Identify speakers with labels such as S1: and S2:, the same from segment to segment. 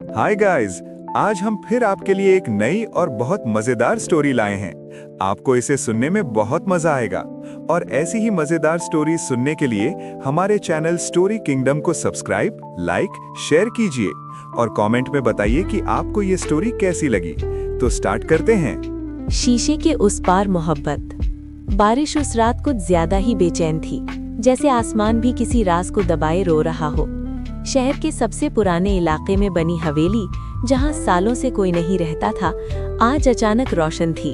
S1: Hi guys, आज हम फिर आपके लिए एक नई और बहुत मजेदार स्टोरी लाए हैं। आपको इसे सुनने में बहुत मजा आएगा और ऐसी ही मजेदार स्टोरी सुनने के लिए हमारे चैनल स्टोरी किंगडम को सब्सक्राइब, लाइक, शेयर कीजिए और कमेंट में बताइए कि आपको ये स्टोरी कैसी लगी। तो स्टार्ट करते हैं।
S2: शीशे के उस पार मोहब्बत। बारिश उस रात कुछ ज्यादा ही बेचैन थी, जैसे आसमान भी किसी राज को दबाए रो रहा हो। शहर के सबसे पुराने इलाके में बनी हवेली, जहां सालों से कोई नहीं रहता था, आज अचानक रोशन थी।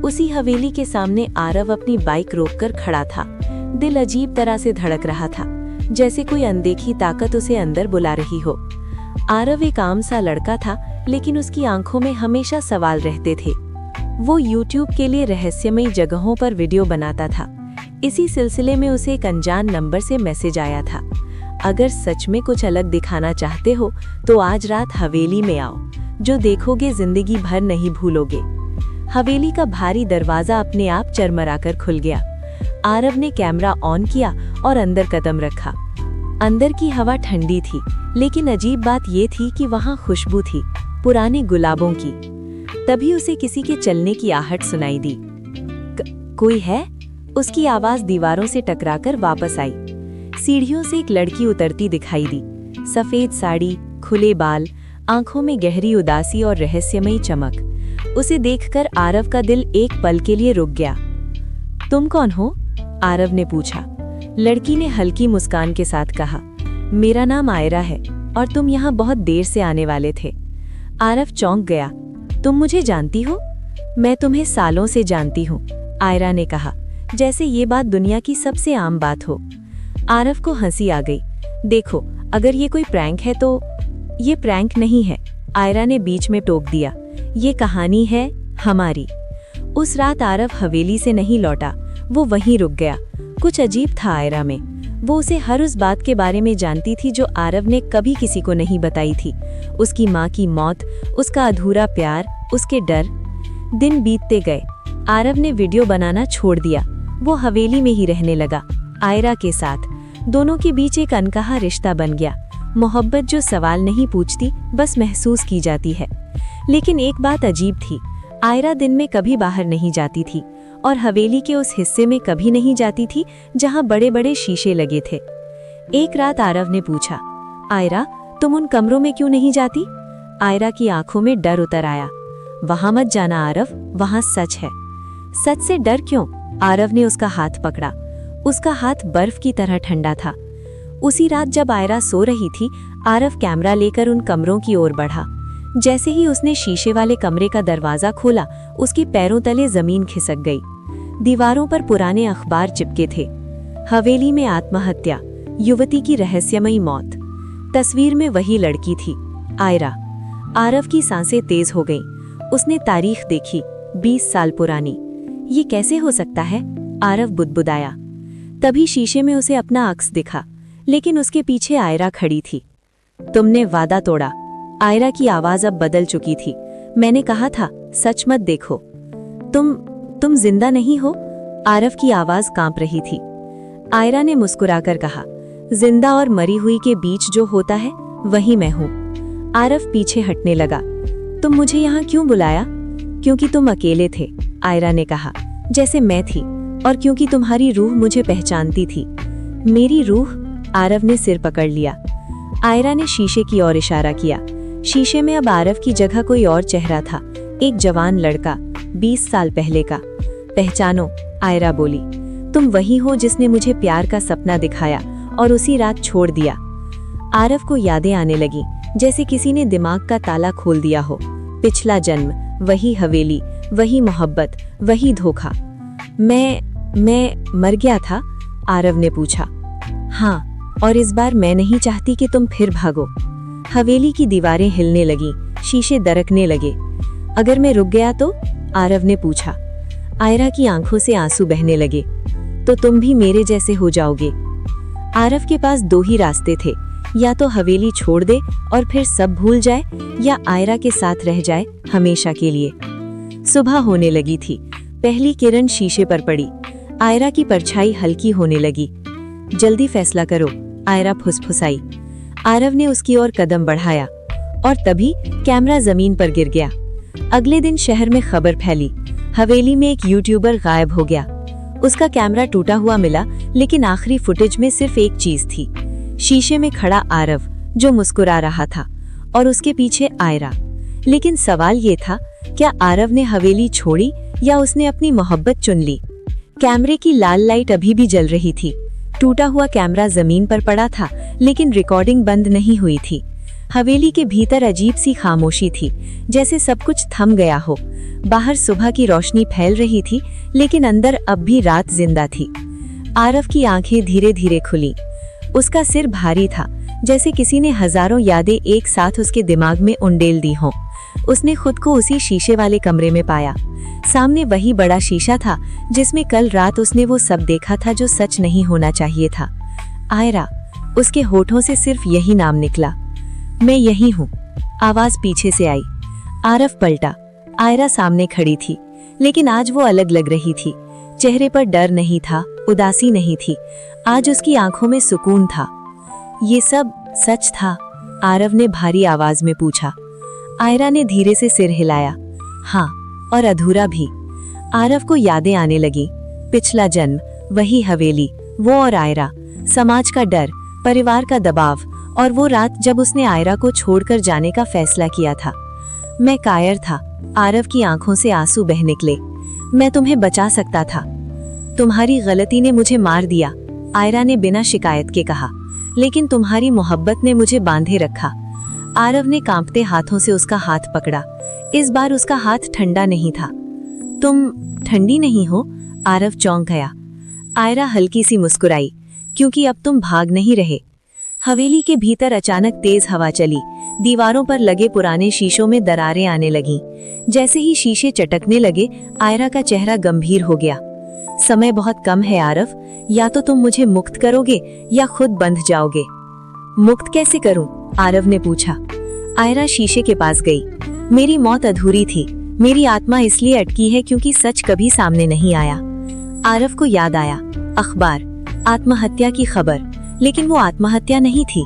S2: उसी हवेली के सामने आरव अपनी बाइक रोककर खड़ा था। दिल अजीब तरह से धड़क रहा था, जैसे कोई अनदेखी ताकत उसे अंदर बुला रही हो। आरव एक आम सा लड़का था, लेकिन उसकी आंखों में हमेशा सवाल रहते थे। वो YouTube के लिए रहस्यमयी जगहों पर वीडियो बनाता था। इसी सिलसिले में उसे एक अनजान नंबर से मैसेज आया था, अगर सच में कुछ अलग दिखाना चाहते हो तो आज रात हवेली में आओ, जो देखोगे जिंदगी भर नहीं भूलोगे। हवेली का भारी दरवाजा अपने आप चरमराकर खुल गया। आरव ने कैमरा ऑन किया और अंदर कदम रखा। अंदर की हवा ठंडी थी, लेकिन अजीब बात ये थी कि वहां खुशबू थी, पुराने गुलाबों की। तभी उसे किसी के चलने की आहट सुनाई दी। कोई है? उसकी आवाज दीवारों से टकराकर वापस आई। सीढ़ियों से एक लड़की उतरती दिखाई दी। सफेद साड़ी, खुले बाल, आंखों में गहरी उदासी और रहस्यमयी चमक। उसे देखकर आरव का दिल एक पल के लिए रुक गया। तुम कौन हो? आरव ने पूछा। लड़की ने हल्की मुस्कान के साथ कहा, मेरा नाम आयरा है और तुम यहाँ बहुत देर से आने वाले थे। आरव चौंक गया। तुम मुझे जानती हो? मैं तुम्हें सालों से जानती हूँ, आयरा ने कहा, जैसे ये बात दुनिया की सबसे आम बात हो। आरव को हंसी आ गई। देखो, अगर ये कोई प्रैंक है तो ये प्रैंक नहीं है, आयरा ने बीच में टोक दिया। ये कहानी है हमारी। उस रात आरव हवेली से नहीं लौटा, वो वहीं रुक गया। कुछ अजीब था आयरा में। वो उसे हर उस बात के बारे में जानती थी जो आरव ने कभी किसी को नहीं बताई थी। उसकी माँ की मौत, उसका अधूरा प्यार, उसके डर। दिन बीतते गए। आरव ने वीडियो बनाना छोड़ दिया। वो हवेली में ही रहने लगा, आयरा के साथ। दोनों के बीच एक अनकहा रिश्ता बन गया। मोहब्बत जो सवाल नहीं पूछती, बस महसूस की जाती है। लेकिन एक बात अजीब थी, आयरा दिन में कभी बाहर नहीं जाती थी और हवेली के उस हिस्से में कभी नहीं जाती थी जहां बड़े बड़े शीशे लगे थे। एक रात आरव ने पूछा, आयरा, तुम उन कमरों में क्यों नहीं जाती? आयरा की आंखों में डर उतर आया। वहां मत जाना आरव, वहां सच है। सच से डर क्यों? आरव ने उसका हाथ पकड़ा। उसका हाथ बर्फ की तरह ठंडा था। उसी रात जब आयरा सो रही थी, आरव कैमरा लेकर उन कमरों की ओर बढ़ा। जैसे ही उसने शीशे वाले कमरे का दरवाजा खोला, उसके पैरों तले जमीन खिसक गई। दीवारों पर पुराने अखबार चिपके थे। हवेली में आत्महत्या, युवती की रहस्यमयी मौत। तस्वीर में वही लड़की थी, आयरा। आरव की सांसें तेज हो गईं। उसने तारीख देखी, 20 साल पुरानी। ये कैसे हो सकता है? आरव बुदबुदाया। तभी शीशे में उसे अपना अक्स दिखा, लेकिन उसके पीछे आयरा खड़ी थी। तुमने वादा तोड़ा। आयरा की आवाज अब बदल चुकी थी। मैंने कहा था, सच मत देखो। तुम जिंदा नहीं हो? आरव की आवाज कांप रही थी। आयरा ने मुस्कुराकर कहा, जिंदा और मरी हुई के बीच जो होता है, वही मैं हूँ। आरव पीछे हटने लगा। तुम मुझे यहाँ क्यों बुलाया? क्योंकि तुम अकेले थे, आयरा ने कहा, जैसे मैं थी, और क्योंकि तुम्हारी रूह मुझे पहचानती थी। मेरी रूह? आरव ने सिर पकड़ लिया। आयरा ने शीशे की ओर इशारा किया। शीशे में अब आरव की जगह कोई और चेहरा था, एक जवान लड़का, 20 साल पहले का। पहचानो, आयरा बोली, तुम वही हो जिसने मुझे प्यार का सपना दिखाया और उसी रात छोड़ दिया। आरव को यादें आने लगी, जैसे किसी ने दिमाग का ताला खोल दिया हो। पिछला जन्म, वही हवेली, वही मोहब्बत, वही धोखा। मैं मर गया था? आरव ने पूछा। हाँ, और इस बार मैं नहीं चाहती कि तुम फिर भागो। हवेली की दीवारें हिलने लगी, शीशे दरकने लगे। अगर मैं रुक गया तो? आरव ने पूछा। आयरा की आंखों से आंसू बहने लगे। तो तुम भी मेरे जैसे हो जाओगे। आरव के पास दो ही रास्ते थे, या तो हवेली छोड़ दे और फिर सब भूल जाए, या आयरा के साथ रह जाए हमेशा के लिए। सुबह होने लगी थी। पहली किरण शीशे पर पड़ी। आयरा की परछाई हल्की होने लगी। जल्दी फैसला करो, आयरा फुसफुसाई। आरव ने उसकी ओर कदम बढ़ाया। और तभी कैमरा जमीन पर गिर गया। अगले दिन शहर में खबर फैली, हवेली में एक यूट्यूबर गायब हो गया। उसका कैमरा टूटा हुआ मिला, लेकिन आखिरी फुटेज में सिर्फ एक चीज थी, शीशे में खड़ा आरव जो मुस्कुरा रहा था और उसके पीछे आयरा। लेकिन सवाल ये था, क्या आरव ने हवेली छोड़ी या उसने अपनी मोहब्बत चुन ली? कैमरे की लाल लाइट अभी भी जल रही थी। टूटा हुआ कैमरा जमीन पर पड़ा था, लेकिन रिकॉर्डिंग बंद नहीं हुई थी। हवेली के भीतर अजीब सी खामोशी थी, जैसे सब कुछ थम गया हो। बाहर सुबह की रोशनी फैल रही थी, लेकिन अंदर अब भी रात जिंदा थी। आरव की आंखें धीरे धीरे खुली। उसका सिर भारी था, जैसे किसी ने हजारों यादें एक साथ उसके दिमाग में उंडेल दी हों। उसने खुद को उसी शीशे वाले कमरे में पाया। सामने वही बड़ा शीशा था जिसमें कल रात उसने वो सब देखा था जो सच नहीं होना चाहिए था। आयरा। उसके होठों से सिर्फ यही नाम निकला। मैं यही हूँ। आवाज पीछे से आई। आरव पलटा। आयरा सामने खड़ी थी, लेकिन आज वो अलग लग रही थी। चेहरे पर डर नहीं था, उदासी नहीं थी। आज उसकी आंखों में सुकून था। ये सब सच था? आरव ने भारी आवाज में पूछा। आयरा ने धीरे से सिर हिलाया। हाँ, और अधूरा भी। आरव को यादें आने लगी। पिछला जन्म, वही हवेली, वो और आयरा, समाज का डर, परिवार का दबाव, और वो रात जब उसने आयरा को छोड़कर जाने का फैसला किया था। मैं कायर था। आरव की आंखों से आंसू बह निकले। मैं तुम्हें बचा सकता था। तुम्हारी गलती ने मुझे मार दिया, आयरा ने बिना शिकायत के कहा। लेकिन तुम्हारी मोहब्बत ने मुझे बांधे रखा। आरव ने कांपते हाथों से उसका हाथ पकड़ा। इस बार उसका हाथ ठंडा नहीं था। तुम ठंडी नहीं हो? आरव चौंक गया। आयरा हल्की सी मुस्कुराई। क्योंकि अब तुम भाग नहीं रहे। हवेली के भीतर अचानक तेज हवा चली। दीवारों पर लगे पुराने शीशों में दरारें आने लगीं। जैसे ही शीशे चटकने लगे, आयरा का चेहरा गंभीर हो गया। समय बहुत कम है आरव, या तो तुम मुझे मुक्त करोगे या खुद बंध जाओगे। मुक्त कैसे करूं? आरव ने पूछा। आयरा शीशे के पास गई। मेरी मौत अधूरी थी। मेरी आत्मा इसलिए अटकी है क्योंकि सच कभी सामने नहीं आया। आरव को याद आया, अखबार, आत्महत्या की खबर। लेकिन वो आत्महत्या नहीं थी।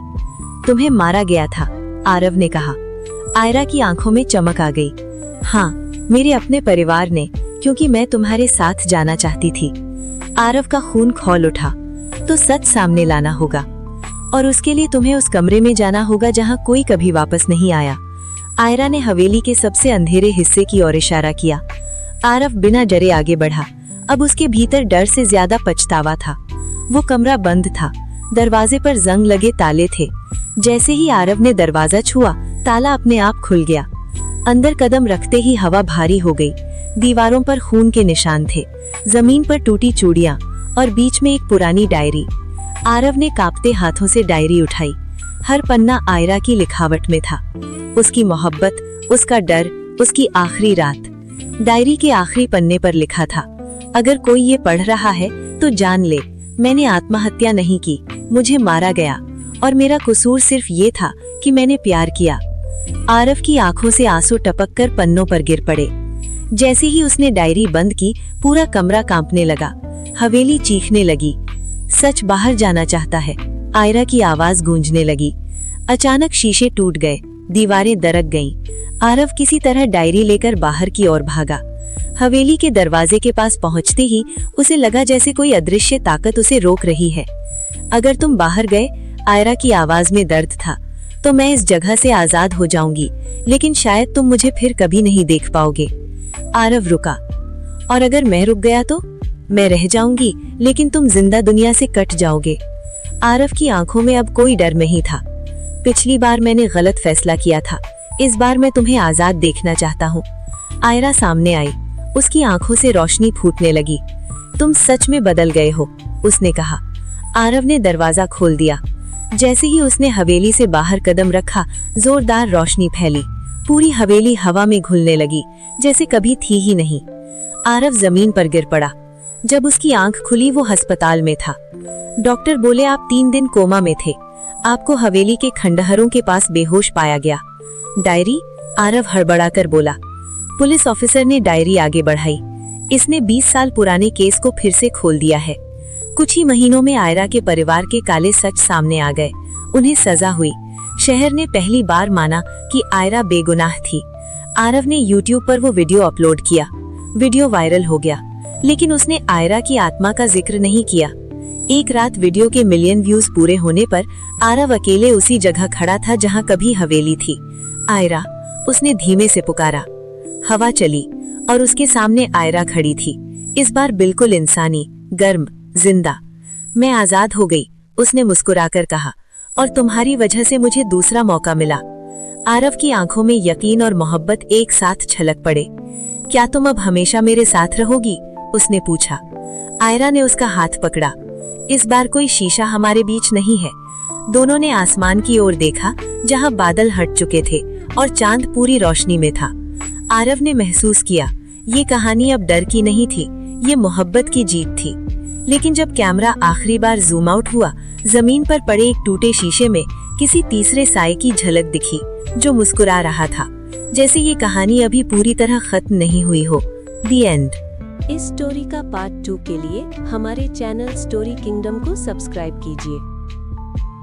S2: तुम्हें मारा गया था, आरव ने कहा। आयरा की आंखों में चमक आ गई। हाँ, मेरे अपने परिवार ने, क्योंकि मैं तुम्हारे साथ जाना चाहती थी। आरव का खून खौल उठा। तो सच सामने लाना होगा, और उसके लिए तुम्हें उस कमरे में जाना होगा जहां कोई कभी वापस नहीं आया। आयरा ने हवेली के सबसे अंधेरे हिस्से की ओर इशारा किया। आरव बिना डरे आगे बढ़ा। अब उसके भीतर डर से ज्यादा पछतावा था। वो कमरा बंद था। दरवाजे पर जंग लगे ताले थे। जैसे ही आरव ने दरवाजा छुआ, ताला अपने आप खुल गया। अंदर कदम रखते ही हवा भारी हो गई। दीवारों पर खून के निशान थे, जमीन पर टूटी चूड़ियां और बीच में एक पुरानी डायरी। आरव ने कांपते हाथों से डायरी उठाई। हर पन्ना आयरा की लिखावट में था। उसकी मोहब्बत, उसका डर, उसकी आखिरी रात। डायरी के आखिरी पन्ने पर लिखा था, अगर कोई ये पढ़ रहा है तो जान ले, मैंने आत्महत्या नहीं की, मुझे मारा गया, और मेरा कसूर सिर्फ ये था कि मैंने प्यार किया। आरव की आंखों से आंसू टपककर पन्नों पर गिर पड़े। जैसे ही उसने डायरी बंद की, पूरा कमरा कांपने लगा। हवेली चीखने लगी। सच बाहर जाना चाहता है, आयरा की आवाज गूंजने लगी। अचानक शीशे टूट गए, दीवारें दरक गईं। आरव किसी तरह डायरी लेकर बाहर की ओर भागा। हवेली के दरवाजे के पास पहुंचते ही उसे लगा जैसे कोई अदृश्य ताकत उसे रोक रही है। अगर तुम बाहर गए, आयरा की आवाज में दर्द था, तो मैं इस जगह से आजाद हो जाऊंगी, लेकिन शायद तुम मुझे फिर कभी नहीं देख पाओगे। आरव रुका। और अगर मैं रुक गया तो? मैं रह जाऊंगी, लेकिन तुम जिंदा दुनिया से कट जाओगे। आरव की आंखों में अब कोई डर नहीं था। पिछली बार मैंने गलत फैसला किया था, इस बार मैं तुम्हें आजाद देखना चाहता हूँ। आयरा सामने आई। उसकी आंखों से रोशनी फूटने लगी। तुम सच में बदल गए हो, उसने कहा। आरव ने दरवाजा खोल दिया। जैसे ही उसने हवेली से बाहर कदम रखा, जोरदार रोशनी फैली। पूरी हवेली हवा में घुलने लगी, जैसे कभी थी ही नहीं। आरव जमीन पर गिर पड़ा। जब उसकी आंख खुली, वो अस्पताल में था। डॉक्टर बोले आप 3 दिन कोमा में थे। आपको हवेली के खंडहरों के पास बेहोश पाया गया। डायरी? आरव हड़बड़ाकर बोला। पुलिस ऑफिसर ने डायरी आगे बढ़ाई। इसने 20 साल पुराने केस को फिर से खोल दिया है। कुछ ही महीनों में आयरा के परिवार के काले सच सामने आ गए। उन्हें सजा हुई। शहर ने पहली बार माना कि आयरा बेगुनाह थी। आरव ने YouTube पर वो वीडियो अपलोड किया। वीडियो वायरल हो गया, लेकिन उसने आयरा की आत्मा का जिक्र नहीं किया। एक रात वीडियो के मिलियन व्यूज पूरे होने पर आरव अकेले उसी जगह खड़ा था जहां कभी हवेली थी। आयरा, उसने धीमे से पुकारा। हवा चली और उसके सामने आयरा खड़ी थी, इस बार बिल्कुल इंसानी, गर्म, जिंदा। मैं आजाद हो गई, उसने मुस्कुराकर कहा, और तुम्हारी वजह से मुझे दूसरा मौका मिला। आरव की आंखों में यकीन और मोहब्बत एक साथ छलक पड़े। क्या तुम अब हमेशा मेरे साथ रहोगी? उसने पूछा। आयरा ने उसका हाथ पकड़ा। इस बार कोई शीशा हमारे बीच नहीं है। दोनों ने आसमान की ओर देखा जहां बादल हट चुके थे और चांद पूरी रोशनी में था। आरव ने महसूस किया, ये कहानी अब डर की नहीं थी, ये मोहब्बत की जीत थी। लेकिन जब कैमरा आखिरी बार जूम आउट हुआ, जमीन पर पड़े एक टूटे शीशे में किसी तीसरे साए की झलक दिखी जो मुस्कुरा रहा था, जैसे ये कहानी अभी पूरी तरह खत्म नहीं हुई हो। The end. इस स्टोरी का पार्ट 2 के लिए हमारे चैनल स्टोरी किंगडम को सब्सक्राइब कीजिए।